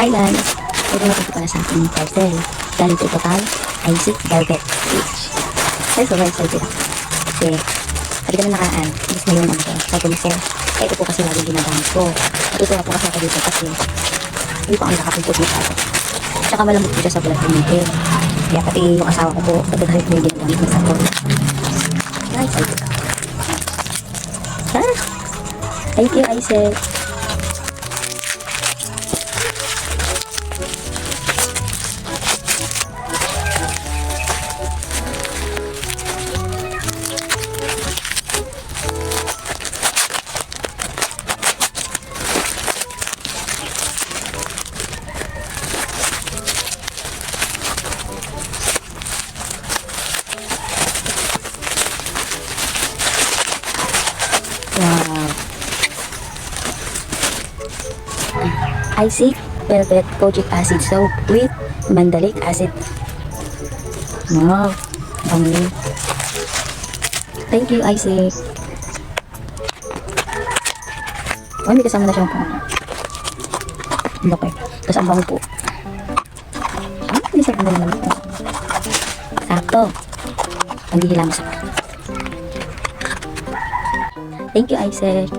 Hi guys! Pwede natin ito para sa ating parcel. Galing sa Total Isaac Velvet Beach. Ay, so excited ako. Kasi, sabi ka na nakaan, gusto na yung ano ko, sa policer. Kaya ito po kasi lagi ginagamit ko. Natutuwa po kasi ako dito kasi hindi po kami nakapuntot dito ako. Tsaka malambot po siya sa balat pumigil. Kaya pati yung asawa ko po, pati dahil po yung ginagamit ng sakot. Ay, excited ako. Ha? Thank you, Isaac. Wow. Isaac Velvet Kojic Acid Soap with Mandalic Acid. Wow. Bango. Thank you, Isaac. Oh, may kasama na siyang pang. Okay. Tapos ang bango po. Ah, hindi siya pang naman. Sakto. Panghihila mo sa pa. Thank you, Isaac.